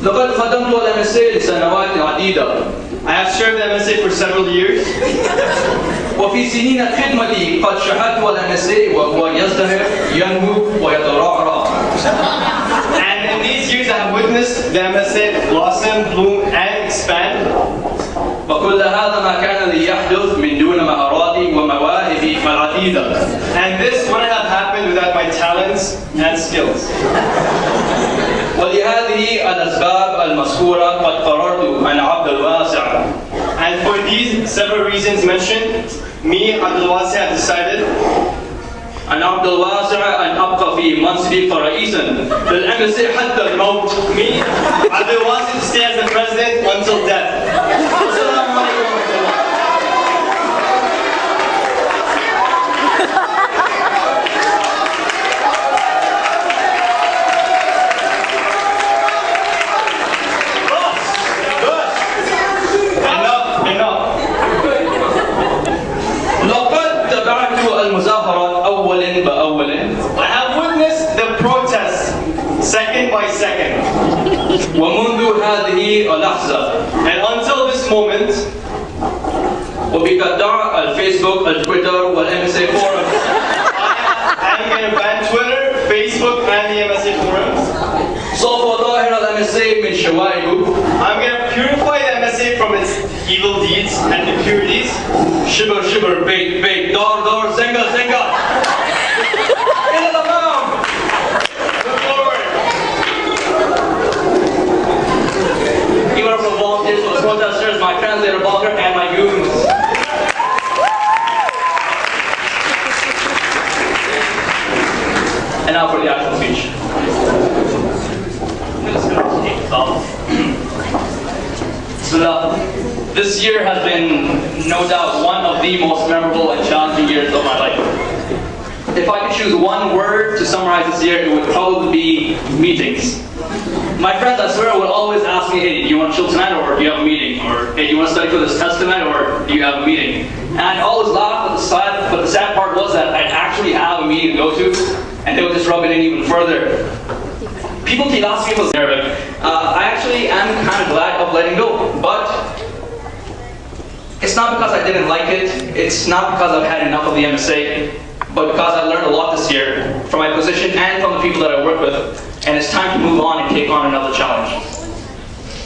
لقد خدمت الMSA لسنوات عديدة. I have served the MSA for several years. وفي سنين خدمتي قد شاهدت الMSA وهو يزدهر ينمو ويترعرع. And in these years I have witnessed the MSA blossom, bloom, and expand. وكل هذا ما كان لي يحدث من دون مهاراتي ومواهبي العديدة. And this would have happened without my talents and skills. ولهذه الأسباب المذكورة قد قررت أن عبد الواسع. And for these several reasons mentioned, me, Abdul Wasi, have decided أن عبد الواسع أن أبقى في منصبي كرئيسا للMSA حتى الموت. me, Abdul Wasi, to stay as the president until death. السلام عليكم ورحمة الله. I have witnessed the protests second by second. ومنذ هذه اللحظة And until this moment, وبقطع الفيسبوك التويتر والMSA forums. I'm going to ban Twitter, Facebook, and the MSA forums. سوف أطهر الMSA من شوائبه. I'm going to purify the MSA from its evil deeds and impurities. شبر شبر بيت بيت دار دار زنقة زنقة. إلى الأمام. Move forward. Give it up for the volunteers, for the protesters, my translator blogger, and my goons. And now for the actual speech. This year has been, no doubt, one of the most memorable and challenging years of my life. If I could choose one word to summarize this year, it would probably be meetings. My friends, I swear, would always ask me, hey, do you want to chill tonight, or do you have a meeting? Or, hey, do you want to study for this test tonight, or do you have a meeting? And I'd always laugh at the side, but the sad part was that I'd actually have a meeting to go to, and they would just rub it in even further. People keep asking me if I was Arabic. I actually am kind of glad of letting go, but it's not because I didn't like it, it's not because I've had enough of the MSA, but because I learned a lot this year from my position and from the people that I work with, and it's time to move on and take on another challenge.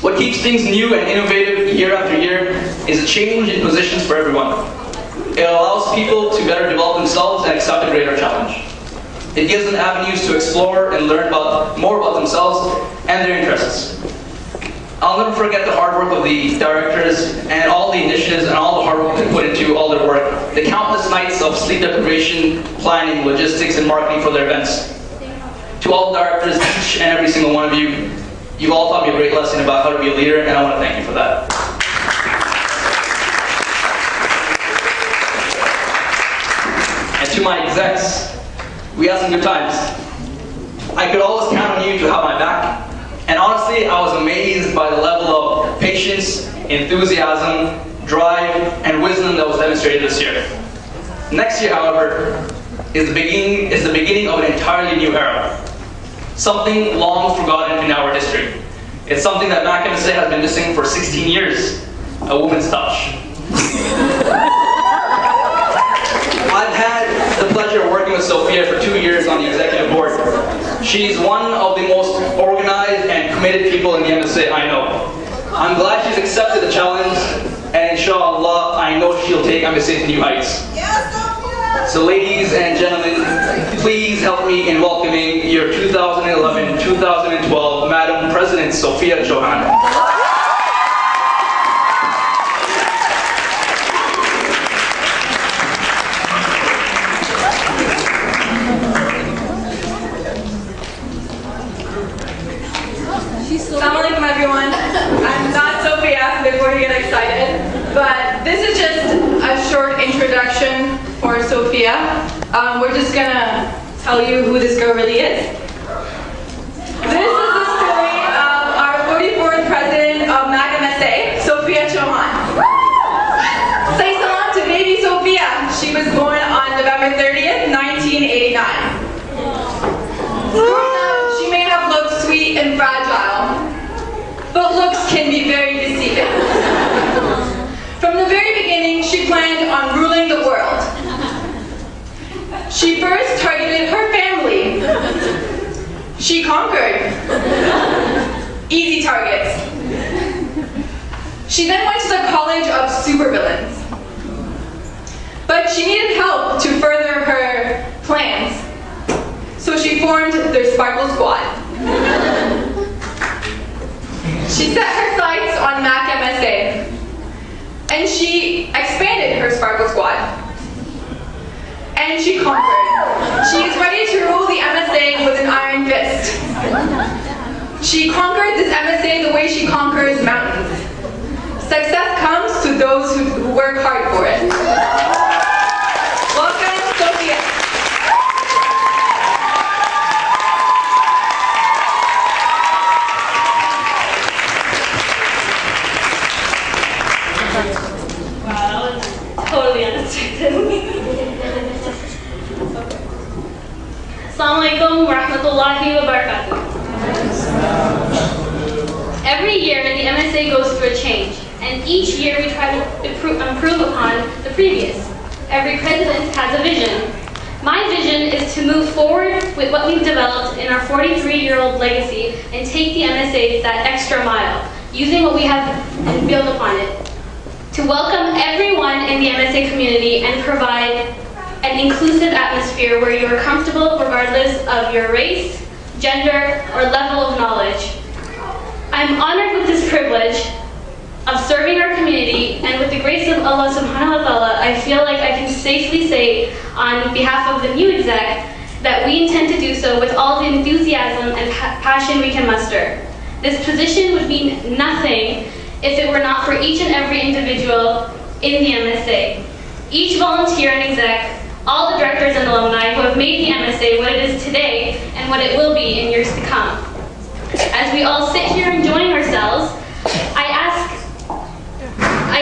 What keeps things new and innovative year after year is a change in positions for everyone. It allows people to better develop themselves and accept a greater challenge. It gives them avenues to explore and learn more about themselves and their interests. I'll never forget the hard work of the directors and all the initiatives and all the hard work they put into all their work. The countless nights of sleep deprivation, planning, logistics, and marketing for their events. To all the directors, each and every single one of you, you've all taught me a great lesson about how to be a leader, and I want to thank you for that. And to my execs, we had some good times. I could always count on you to have my back. And honestly, I was amazed by the level of patience, enthusiasm, drive, and wisdom that was demonstrated this year. Next year, however, is the beginning of an entirely new era. Something long forgotten in our history. It's something that MSA has been missing for 16 years, a woman's touch. I've had the pleasure of working with Sophia for 2 years on the executive board. She's one of the most organized and committed people in the MSA I know. I'm glad she's accepted the challenge, and inshallah, I know she'll take MSA to new heights. So ladies and gentlemen, please help me in welcoming your 2011-2012 Madam President Sophia Johanna. Assalamu alaikum everyone. I'm not Sophia before you get excited, but this is just a short introduction for Sophia. We're just gonna tell you who this girl really is. This is the story of our 44th president of MSA, Sophia Chauhan. Say salam to baby Sophia. She was born on November 30th, 1989. Growing up, she may have looked sweet and fragile, but looks can be very deceiving. From the very beginning, she planned on ruling the world. She first targeted her family. She conquered. Easy targets. She then went to the College of Supervillains. But she needed help to further her plans. So she formed their Sparkle Squad. She set her sights on Mac MSA. And she expanded her Sparkle Squad. And she conquered. She is ready to rule the MSA with an iron fist. She conquered this MSA the way she conquers mountains. Success comes to those who work hard for it. Welcome, Sophia. Wow, that was totally unexpected. Assalamu alaikum wa rahmatullahi wa barakatuh. Every year, the MSA goes through a change, and each year we try to improve upon the previous. Every president has a vision. My vision is to move forward with what we've developed in our 43-year-old legacy and take the MSA that extra mile, using what we have and build upon it. To welcome everyone in the MSA community and provide an inclusive atmosphere where you are comfortable regardless of your race, gender, or level of knowledge. I'm honored with this privilege of serving our community, and with the grace of Allah subhanahu wa ta'ala, I feel like I can safely say on behalf of the new exec that we intend to do so with all the enthusiasm and passion we can muster. This position would mean nothing if it were not for each and every individual in the MSA. Each volunteer and exec, all the directors and alumni who have made the MSA what it is today and what it will be in years to come. As we all sit here enjoying ourselves, I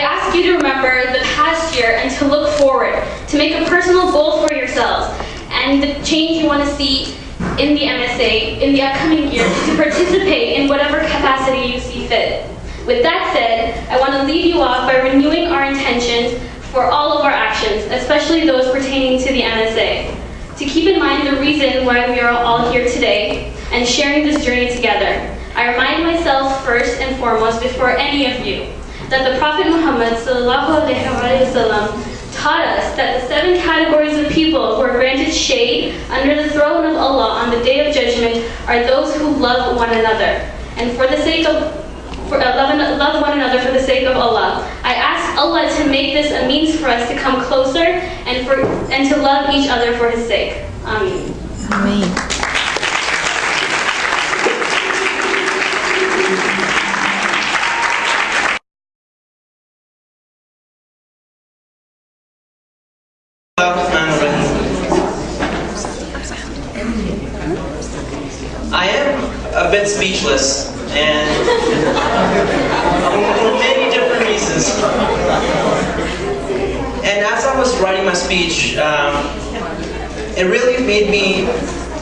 ask you to remember the past year and to look forward, to make a personal goal for yourselves and the change you want to see in the MSA in the upcoming year, to participate in whatever capacity you see fit. With that said, I want to leave you off by renewing our intentions for all of our actions, especially those pertaining to the MSA. To keep in mind the reason why we are all here today and sharing this journey together, I remind myself first and foremost before any of you that the Prophet Muhammad ﷺ taught us that the 7 categories of people who are granted shade under the throne of Allah on the Day of Judgment are those who love one another. And for the sake of love one another for the sake of Allah. I ask Allah to make this a means for us to come closer and to love each other for His sake. Ameen. Ameen. I am a bit speechless, and for many different reasons. And as I was writing my speech, it really made me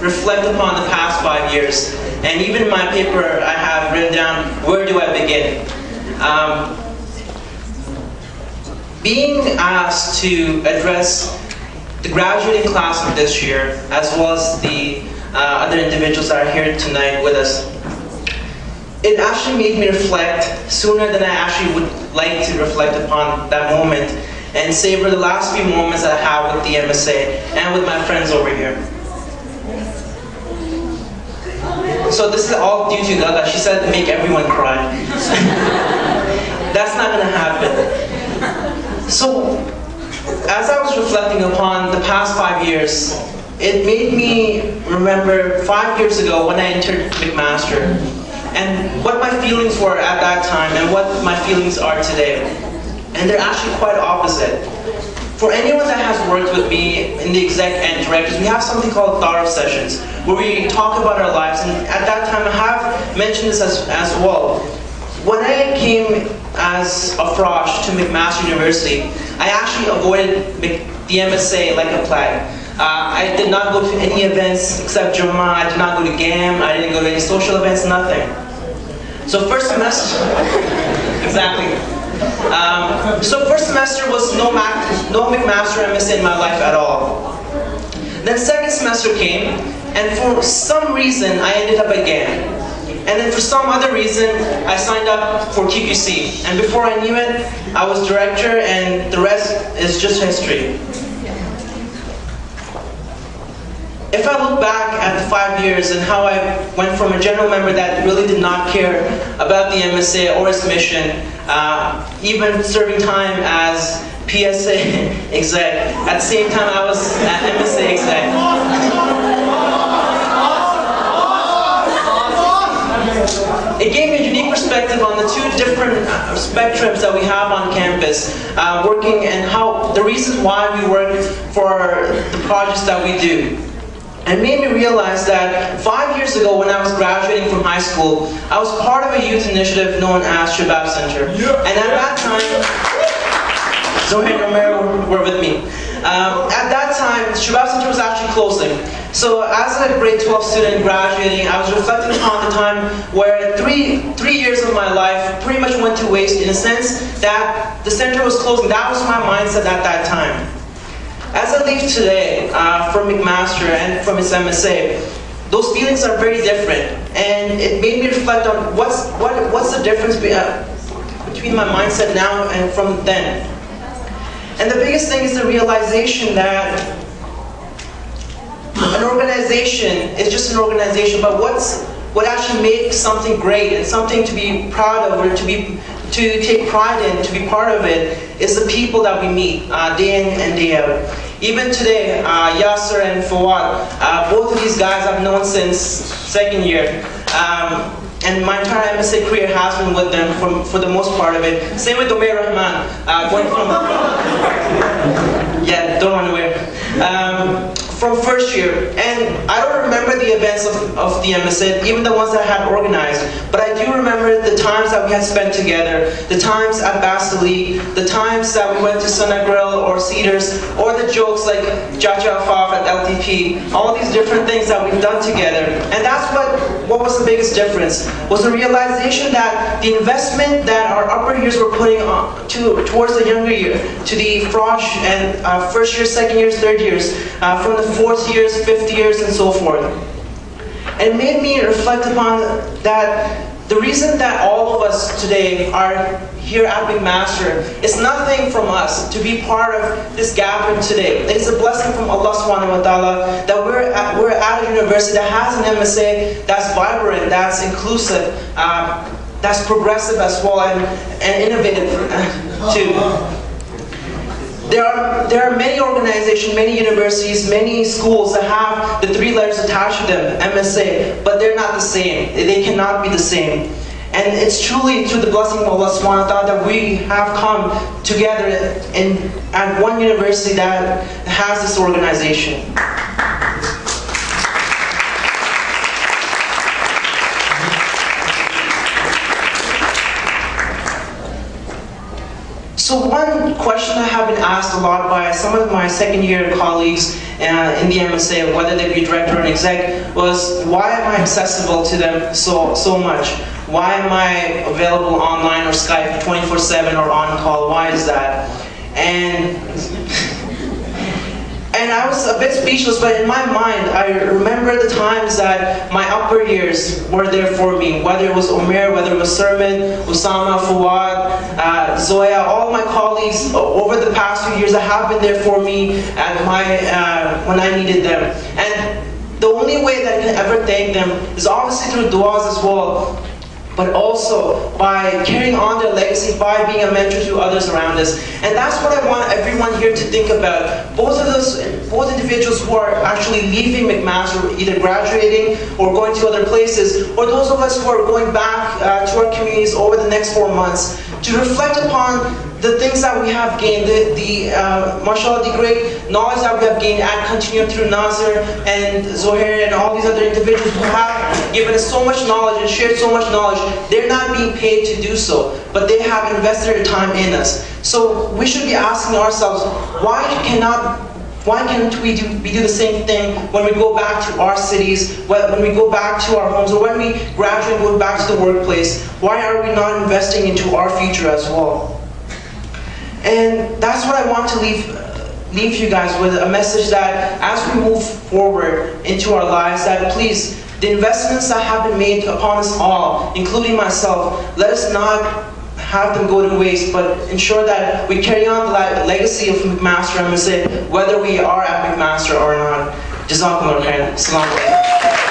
reflect upon the past 5 years. And even in my paper, I have written down, where do I begin? Being asked to address the graduating class of this year, as well as the other individuals that are here tonight with us, it actually made me reflect sooner than I actually would like to reflect upon that moment and savor the last few moments that I have with the MSA and with my friends over here. So this is all due to Gaga. She said make everyone cry. That's not going to happen. So as I was reflecting upon the past 5 years, it made me remember 5 years ago when I entered McMaster and what my feelings were at that time and what my feelings are today. And they're actually quite opposite. For anyone that has worked with me in the exec and directors, we have something called Thara sessions, where we talk about our lives. And at that time, I have mentioned this as well. When I came as a frosh to McMaster University, I actually avoided the MSA like a plague. I did not go to any events except Juma. I did not go to GAM. I didn't go to any social events, nothing. So first semester, exactly. So first semester was no McMaster MSA in my life at all. Then second semester came, and for some reason I ended up again. And then for some other reason I signed up for TQC. And before I knew it, I was director, and the rest is just history. If I look back at the 5 years and how I went from a general member that really did not care about the MSA or its mission, even serving time as PSA exec, at the same time I was an MSA exec. It gave me a unique perspective on the two different spectrums that we have on campus, working, and how the reasons why we work for the projects that we do. And it made me realize that 5 years ago when I was graduating from high school, I was part of a youth initiative known as Shabab Center. And at that time, Zohair and Romero were with me. At that time, Shabab Center was actually closing. So as a grade 12 student graduating, I was reflecting upon the time where three years of my life pretty much went to waste, in a sense that the center was closing. That was my mindset at that time. As I leave today from McMaster and from its MSA, those feelings are very different, and it made me reflect on what's the difference between my mindset now and from then. And the biggest thing is the realization that an organization is just an organization, but what actually makes something great and something to be proud of, or to take pride in, to be part of it, is the people that we meet day in and day out. Even today, Yasser and Fawad, both of these guys I've known since second year. And my entire MSA career has been with them for the most part of it. Same with Umair Rahman, going from, yeah, don't run away. From first year, and I don't remember the events of the MSA, even the ones that I had organized, but I do remember the times that we had spent together, the times at Basili, the times that we went to Sana Grill or Cedars, or the jokes like Jaja Faf at LTP, all these different things that we've done together. And that's what was the biggest difference, was the realization that the investment that our upper years were putting on towards the younger year, to the Frosh and first years, second years, third years, from the fourth years, fifth years, and so forth. And it made me reflect upon that the reason that all of us today are here at McMaster is nothing from us to be part of this gathering today. It's a blessing from Allah subhanahu wa ta'ala that we're at a university that has an MSA that's vibrant, that's inclusive, that's progressive as well, and innovative too. There are many organizations, many universities, many schools that have the 3 letters attached to them, MSA, but they're not the same. They cannot be the same. And it's truly through the blessing of Allah subhanahu wa ta'ala that we have come together at one university that has this organization. So one question I have been asked a lot by some of my second year colleagues in the MSA, whether they be director or exec, was why am I accessible to them so much? Why am I available online or Skype 24/7 or on call? Why is that? And I was a bit speechless, but in my mind, I remember the times that my upper years were there for me, whether it was Omer, whether it was Sermon, Usama, Fawad, Zoya, all my colleagues over the past few years that have been there for me at when I needed them. And the only way that I can ever thank them is obviously through du'as as well, but also by carrying on their legacy, by being a mentor to others around us. And that's what I want everyone here to think about. Both individuals who are actually leaving McMaster, either graduating or going to other places, or those of us who are going back to our communities over the next 4 months, to reflect upon the things that we have gained, mashallah, the great knowledge that we have gained at Continuum through Nazir and Zohair and all these other individuals who have given us so much knowledge and shared so much knowledge. They're not being paid to do so, but they have invested their time in us. So we should be asking ourselves, why cannot Why can't we do the same thing when we go back to our cities, when we go back to our homes, or when we graduate and go back to the workplace? Why are we not investing into our future as well? And that's what I want to leave you guys with, a message that as we move forward into our lives, that please, the investments that have been made upon us all, including myself, let us not have them go to waste, but ensure that we carry on the legacy of McMaster MSA, whether we are at McMaster or not. Jazakumullah khairan. Assalamu alaikum.